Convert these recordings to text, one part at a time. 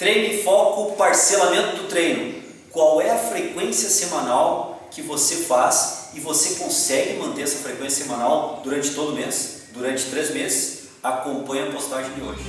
Treino em foco, parcelamento do treino. Qual é a frequência semanal que você faz e você consegue manter essa frequência semanal durante todo o mês? Durante 3 meses? Acompanhe a postagem de hoje.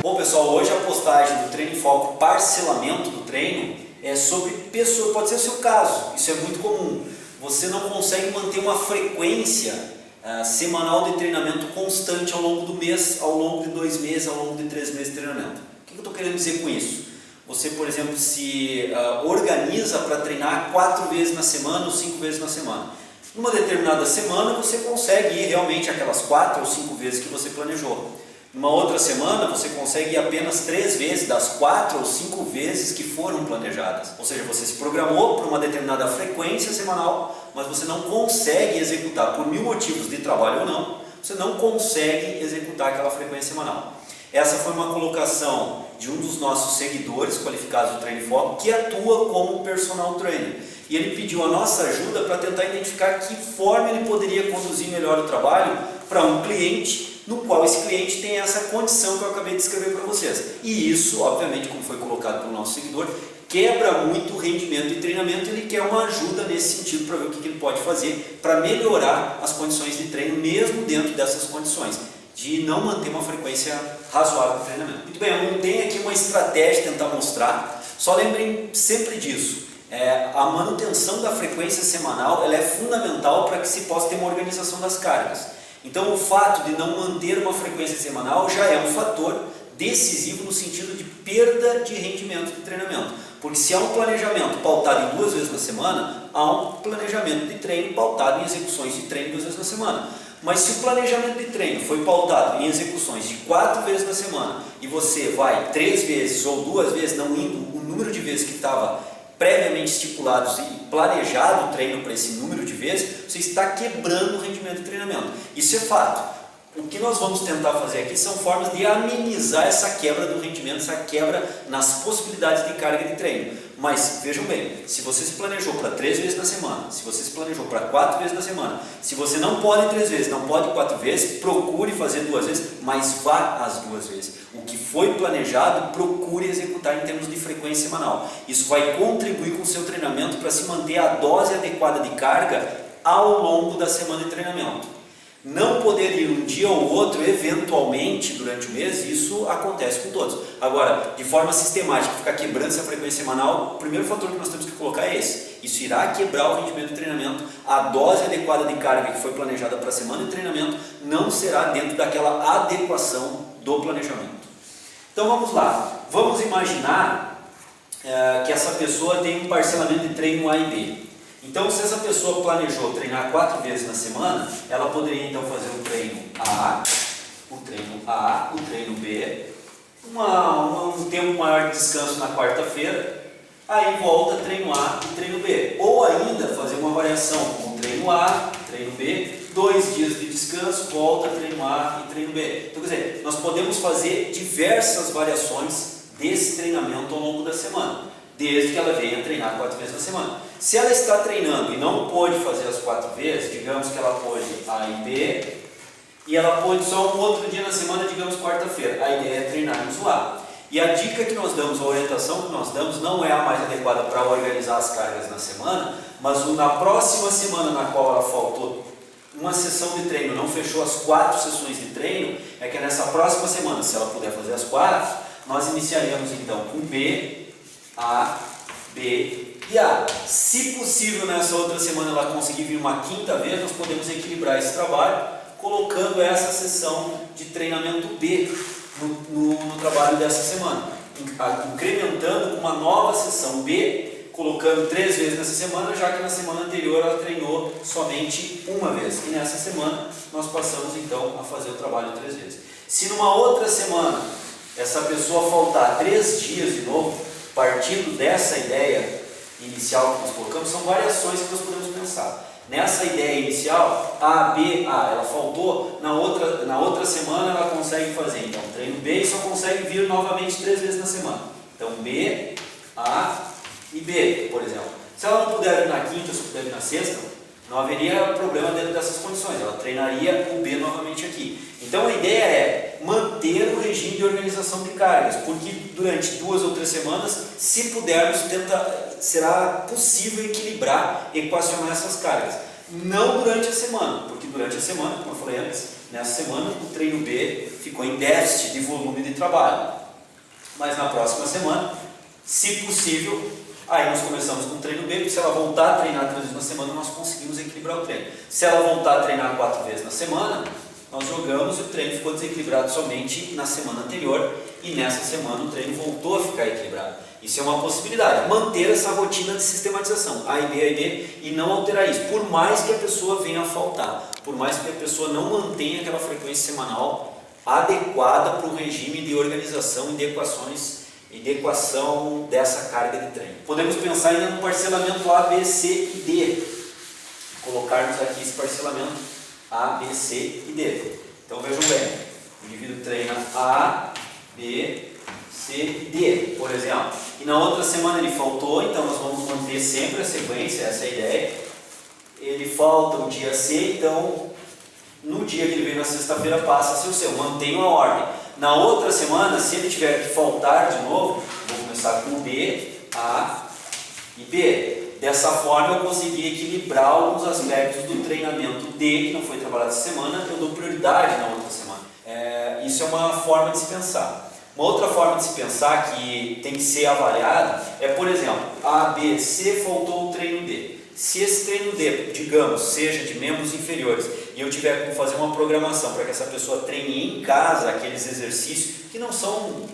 Bom pessoal, hoje a postagem do treino em foco, parcelamento do treino, é sobre pessoa, pode ser o seu caso, isso é muito comum. Você não consegue manter uma frequência semanal de treinamento constante ao longo do mês, ao longo de 2 meses, ao longo de 3 meses de treinamento. O que eu estou querendo dizer com isso? Você, por exemplo, se organiza para treinar 4 vezes na semana ou 5 vezes na semana. Numa determinada semana você consegue ir realmente aquelas 4 ou 5 vezes que você planejou. Numa outra semana você consegue ir apenas 3 vezes das 4 ou 5 vezes que foram planejadas. Ou seja, você se programou para uma determinada frequência semanal, mas você não consegue executar, por 1000 motivos de trabalho ou não, você não consegue executar aquela frequência semanal. Essa foi uma colocação de um dos nossos seguidores qualificados do Treino em Foco, que atua como personal trainer. E ele pediu a nossa ajuda para tentar identificar que forma ele poderia conduzir melhor o trabalho para um cliente, no qual esse cliente tem essa condição que eu acabei de descrever para vocês. E isso, obviamente, como foi colocado pelo nosso seguidor, quebra muito o rendimento de treinamento. Ele quer uma ajuda nesse sentido para ver o que ele pode fazer para melhorar as condições de treino, mesmo dentro dessas condições, de não manter uma frequência razoável de treinamento. Muito bem, eu montei aqui uma estratégia para tentar mostrar, só lembrem sempre disso. A manutenção da frequência semanal ela é fundamental para que se possa ter uma organização das cargas. Então o fato de não manter uma frequência semanal já é um fator decisivo no sentido de perda de rendimento de treinamento. Porque se há um planejamento pautado em 2 vezes na semana, há um planejamento de treino pautado em execuções de treino 2 vezes na semana. Mas se o planejamento de treino foi pautado em execuções de 4 vezes na semana e você vai 3 vezes ou 2 vezes, não indo o número de vezes que estava previamente estipulados e planejado o treino para esse número de vezes, você está quebrando o rendimento de treinamento. Isso é fato. O que nós vamos tentar fazer aqui são formas de amenizar essa quebra do rendimento, essa quebra nas possibilidades de carga de treino. Mas vejam bem, se você se planejou para 3 vezes na semana, se você se planejou para 4 vezes na semana, se você não pode 3 vezes, não pode 4 vezes, procure fazer 2 vezes, mas vá às 2 vezes. O que foi planejado, procure executar em termos de frequência semanal. Isso vai contribuir com o seu treinamento para se manter a dose adequada de carga ao longo da semana de treinamento. Não poder ir um dia ou outro, eventualmente, durante o mês, isso acontece com todos. Agora, de forma sistemática, ficar quebrando essa frequência semanal, o primeiro fator que nós temos que colocar é esse. Isso irá quebrar o rendimento do treinamento. A dose adequada de carga que foi planejada para a semana de treinamento não será dentro daquela adequação do planejamento. Então vamos lá. Vamos imaginar que essa pessoa tem um parcelamento de treino A e B. Então, se essa pessoa planejou treinar 4 vezes na semana, ela poderia então fazer o treino A, o treino B, um tempo maior de descanso na quarta-feira, aí volta treino A e treino B. Ou ainda fazer uma variação com treino A, treino B, 2 dias de descanso, volta treino A e treino B. Então, quer dizer, nós podemos fazer diversas variações desse treinamento ao longo da semana, desde que ela venha treinar 4 vezes na semana. Se ela está treinando e não pôde fazer as 4 vezes, digamos que ela pôde A e B, e ela pôde só um outro dia na semana, digamos quarta-feira, a ideia é treinarmos o A. E a dica que nós damos, a orientação que nós damos, não é a mais adequada para organizar as cargas na semana, mas na próxima semana na qual ela faltou uma sessão de treino, não fechou as 4 sessões de treino, é que nessa próxima semana, se ela puder fazer as 4, nós iniciaremos então com B, A, B e A. Se possível, nessa outra semana ela conseguir vir uma 5ª vez, nós podemos equilibrar esse trabalho, colocando essa sessão de treinamento B no trabalho dessa semana, incrementando uma nova sessão B, colocando 3 vezes nessa semana, já que na semana anterior ela treinou somente uma vez, e nessa semana nós passamos então a fazer o trabalho 3 vezes. Se numa outra semana essa pessoa faltar 3 dias de novo, partindo dessa ideia inicial que nós colocamos, são variações que nós podemos pensar. Nessa ideia inicial, A, B, A, ela faltou, na outra semana ela consegue fazer, então, treino B e só consegue vir novamente 3 vezes na semana. Então, B, A e B, por exemplo. Se ela não puder vir na 5ª, se puder vir na 6ª, Não haveria problema dentro dessas condições, ela treinaria o B novamente aqui. Então a ideia é manter o regime de organização de cargas, porque durante 2 ou 3 semanas, se pudermos, será possível equilibrar, equacionar essas cargas. Não durante a semana, porque durante a semana, como eu falei antes, nessa semana o treino B ficou em déficit de volume de trabalho. Mas na próxima semana, se possível, aí nós começamos com o treino B, porque se ela voltar a treinar 3 vezes na semana, nós conseguimos equilibrar o treino. Se ela voltar a treinar 4 vezes na semana, nós jogamos e o treino ficou desequilibrado somente na semana anterior, e nessa semana o treino voltou a ficar equilibrado. Isso é uma possibilidade, manter essa rotina de sistematização, A e B, e não alterar isso, por mais que a pessoa venha a faltar, por mais que a pessoa não mantenha aquela frequência semanal adequada para o regime de organização e de equações e de equação dessa carga de treino. Podemos pensar ainda no parcelamento A, B, C e D, colocarmos aqui esse parcelamento A, B, C e D. Então vejam bem, o indivíduo treina A, B, C e D, por exemplo. E na outra semana ele faltou, então nós vamos manter sempre a sequência, essa é a ideia. Ele falta o dia C, então no dia que ele veio na sexta-feira passa a ser o seu, mantenho a ordem. Na outra semana, se ele tiver que faltar de novo, vou começar com B, A e B. Dessa forma eu consegui equilibrar alguns aspectos do treinamento D, que não foi trabalhado essa semana, eu dou prioridade na outra semana. Isso é uma forma de se pensar. Uma outra forma de se pensar que tem que ser avaliada é, por exemplo, A, B, C, faltou o treino D. Se esse treino D, digamos, seja de membros inferiores e eu tiver que fazer uma programação para que essa pessoa treine em casa aqueles exercícios que não são,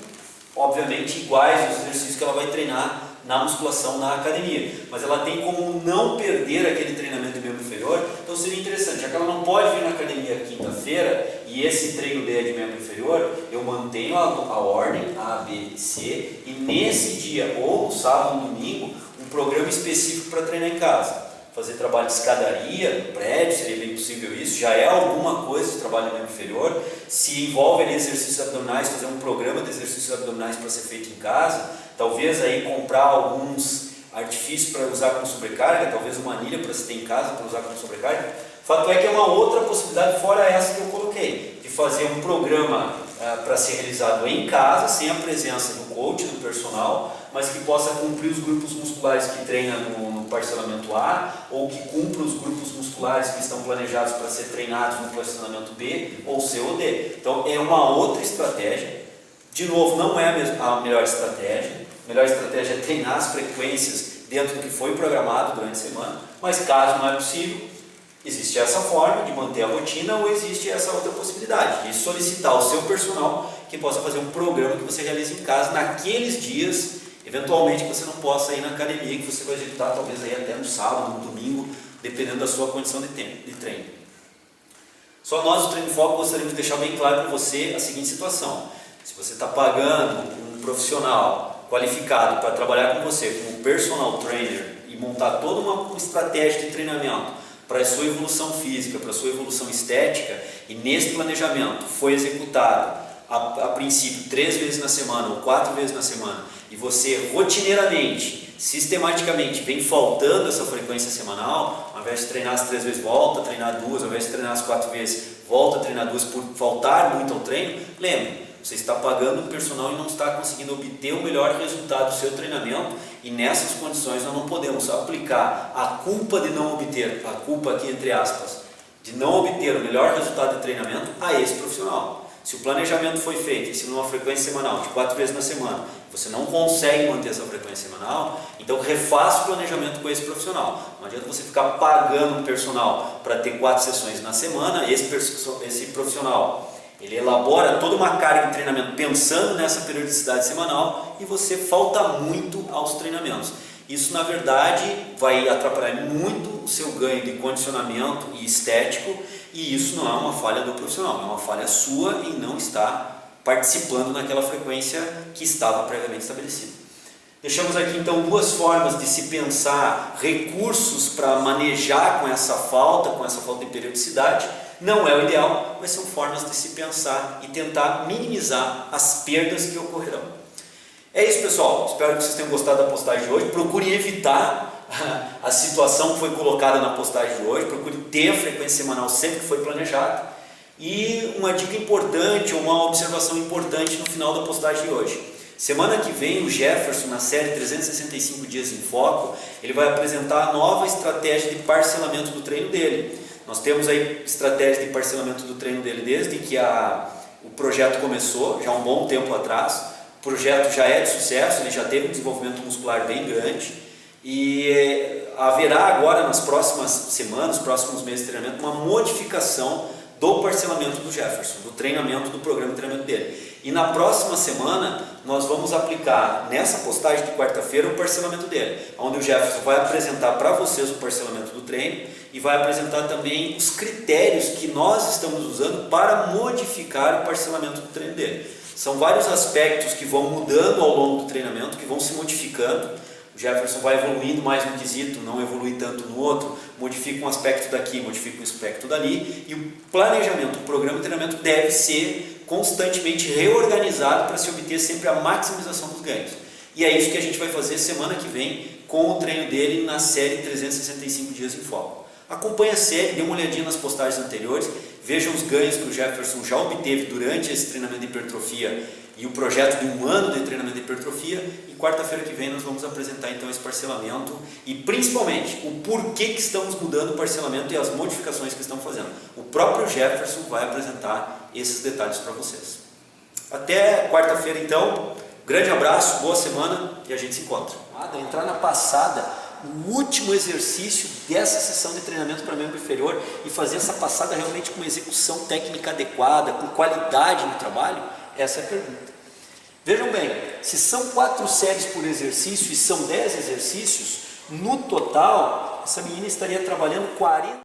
obviamente, iguais aos exercícios que ela vai treinar na musculação, na academia, mas ela tem como não perder aquele treinamento de membro inferior, então seria interessante, já que ela não pode vir na academia quinta-feira e esse treino D é de membro inferior, eu mantenho a ordem A, B e C e nesse dia, ou no sábado ou no domingo, um programa específico para treinar em casa. Fazer trabalho de escadaria no prédio, seria bem possível isso, já é alguma coisa de trabalho de membro inferior. Se envolve ali exercícios abdominais, fazer um programa de exercícios abdominais para ser feito em casa, talvez aí comprar alguns artifícios para usar com sobrecarga, talvez uma anilha para se ter em casa para usar com sobrecarga. Fato é que é uma outra possibilidade fora essa que eu coloquei, de fazer um programa para ser realizado em casa, sem a presença do coach, do personal, mas que possa cumprir os grupos musculares que treina no parcelamento A, ou que cumpra os grupos musculares que estão planejados para ser treinados no parcelamento B, ou C ou D. Então é uma outra estratégia. De novo, não é a melhor estratégia. A melhor estratégia é treinar as frequências dentro do que foi programado durante a semana, mas caso não é possível, existe essa forma de manter a rotina ou existe essa outra possibilidade de solicitar ao seu personal que possa fazer um programa que você realize em casa naqueles dias, eventualmente que você não possa ir na academia, que você vai executar talvez aí até no sábado, no domingo, dependendo da sua condição de treino. Só nós, do Treino em Foco, gostaríamos de deixar bem claro para você a seguinte situação: se você está pagando um profissional qualificado para trabalhar com você como personal trainer e montar toda uma estratégia de treinamento para a sua evolução física, para a sua evolução estética, e nesse planejamento foi executado a princípio 3 vezes na semana ou 4 vezes na semana, e você rotineiramente, sistematicamente vem faltando essa frequência semanal, ao invés de treinar as 3 vezes, volta a treinar 2, ao invés de treinar as 4 vezes, volta a treinar 2 por faltar muito ao treino, lembre, você está pagando um personal e não está conseguindo obter o melhor resultado do seu treinamento, e nessas condições nós não podemos aplicar a culpa de não obter, a culpa aqui entre aspas, de não obter o melhor resultado de treinamento a esse profissional. Se o planejamento foi feito em cima de uma frequência semanal de 4 vezes na semana, você não consegue manter essa frequência semanal, então refaça o planejamento com esse profissional. Não adianta você ficar pagando um personal para ter 4 sessões na semana, esse profissional ele elabora toda uma carga de treinamento pensando nessa periodicidade semanal e você falta muito aos treinamentos. Isso, na verdade, vai atrapalhar muito o seu ganho de condicionamento e estético, e isso não é uma falha do profissional, é uma falha sua em não estar participando naquela frequência que estava previamente estabelecida. Deixamos aqui então 2 formas de se pensar recursos para manejar com essa falta de periodicidade. Não é o ideal, mas são formas de se pensar e tentar minimizar as perdas que ocorrerão. É isso, pessoal. Espero que vocês tenham gostado da postagem de hoje. Procure evitar a situação que foi colocada na postagem de hoje. Procure ter a frequência semanal sempre que foi planejado. E uma dica importante, uma observação importante no final da postagem de hoje. Semana que vem o Jefferson, na série 365 Dias em Foco, ele vai apresentar a nova estratégia de parcelamento do treino dele. Nós temos aí estratégia de parcelamento do treino dele desde que o projeto começou, já há um bom tempo atrás. O projeto já é de sucesso, ele já teve um desenvolvimento muscular bem grande e haverá agora nas próximas semanas, próximos meses de treinamento, uma modificação do parcelamento do Jefferson, do treinamento, do programa de treinamento dele. E na próxima semana nós vamos aplicar nessa postagem de quarta-feira o parcelamento dele, onde o Jefferson vai apresentar para vocês o parcelamento do treino e vai apresentar também os critérios que nós estamos usando para modificar o parcelamento do treino dele. São vários aspectos que vão mudando ao longo do treinamento, que vão se modificando. O Jefferson vai evoluindo mais um quesito, não evolui tanto no outro, modifica um aspecto daqui, modifica um aspecto dali, e o planejamento, o programa de treinamento deve ser constantemente reorganizado para se obter sempre a maximização dos ganhos. E é isso que a gente vai fazer semana que vem com o treino dele na série 365 Dias em Foco. Acompanhe a série, dê uma olhadinha nas postagens anteriores, veja os ganhos que o Jefferson já obteve durante esse treinamento de hipertrofia e o projeto de 1 ano de treinamento de hipertrofia. E quarta-feira que vem nós vamos apresentar então esse parcelamento e principalmente o porquê que estamos mudando o parcelamento e as modificações que estamos fazendo. O próprio Jefferson vai apresentar esses detalhes para vocês. Até quarta-feira então, grande abraço, boa semana e a gente se encontra. Entrar na passada, o último exercício dessa sessão de treinamento para membro inferior e fazer essa passada realmente com execução técnica adequada, com qualidade no trabalho, essa é a pergunta. Vejam bem, se são 4 séries por exercício e são 10 exercícios, no total, essa menina estaria trabalhando 40